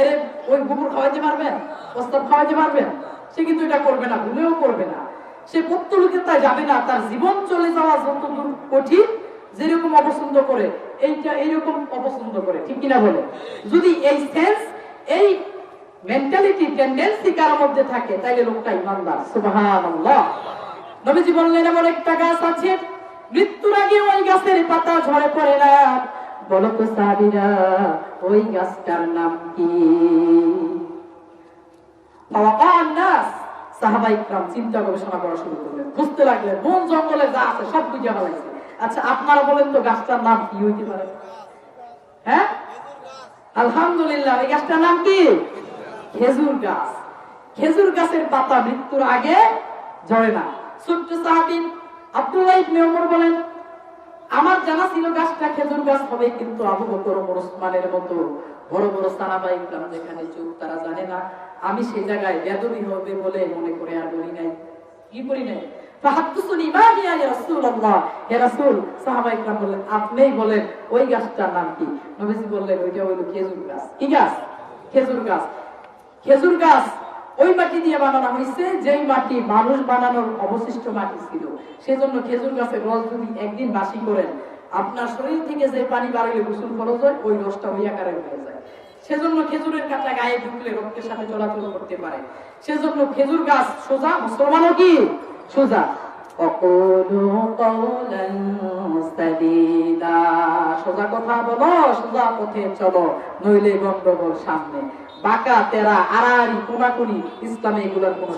Speaker 1: এর ওই গোবর খাওয়াইতে পারবেন? প্রস্তাব খাওয়াইতে পারবেন? সে কিন্তু এটা করবে না, ভুলেও করবে না। সে প্রত্যুলোকে তাই যাবে না। তার জীবন চলে যাওয়া যতদূর কঠিন, যেরকম অপছন্দ করে এইটা এইরকম অপছন্দ করে। ঠিক কিনা বলে? যদি এই সেন্স, এই মেন্টালিটি টেন্ডেন্সি কার মধ্যে থাকে, তাইলে লোকটা ইমানদার। সুবহানাল্লাহ। নবীজি বললেন এমন একটা গাছ আছে মৃত্যুর আগে ওই গাছের পাতা ঝরে পড়ে না। বলো তো সাহাবীরা ওই গাছটার নাম কি? সাহাবায়ে কিরাম চিন্তা গবেষণা করা শুরু করলেন, বুঝতে লাগলেন বন জঙ্গলে যা আছে সব বুঝে ফেলাইছে। আচ্ছা আপনারা বলেন তো গাছটার নাম কি হইতে পারে? হ্যাঁ, আলহামদুলিল্লাহ, এই গাছটার নাম কি? খেজুর গাছ। খেজুর গাছের পাতা মৃত্যুর আগে ঝরে না। ছোট্ট সাহাবী আব্দুল্লাহ ইবনে ওমর বলেন আমার জানা ছিল গাছটা খেজুর গাছ হবে, কিন্তু আবু বকর ওমর ওসমানের মতো বড় বড় সাহাবায়ে কিরাম যেখানে চুপ, তারা জানে না। আমি সেই জায়গায় বেদবি হবে বলে মনে করে আর বলি নাই। কি করি নাই? ফাহাদতুনি মা হিয়া ইয়া রাসূলুল্লাহ, হে রাসূল। সাহাবায়ে কিরাম বললেন আপনিই বলেন ওই গাছটার নাম কি? নবীজি বললেন ওইটা হলো খেজুর গাছ। কি গাছ? খেজুর গাছ। খেজুর গাছ ওই মাটি দিয়ে বানানো হয়েছে যেই মাটি মানুষ বানানোর অবশিষ্ট মাটি ছিল। সেজন্য খেজুর গাছের রস যদি একদিন বাসি করেন, আপনার শরীর থেকে যে পানি বাড়লে গোসল খরচ হয়, ওই রসটা ওই আকারে হয়ে যায়। সেজন্য খেজুরের কাঁটা গায়ে ঢুকলে রক্তের সাথে চলাচল করতে পারে। সেজন্য খেজুর গাছ সোজা, মুসলমানও কি সোজা। সোজা কথা বলো, সোজা পথে চলো, নইলে গন্ডগোল সামনে। বাঁকা তেরা আড়াআড়ি কোনাকুনি ইসলামে এগুলোর কোন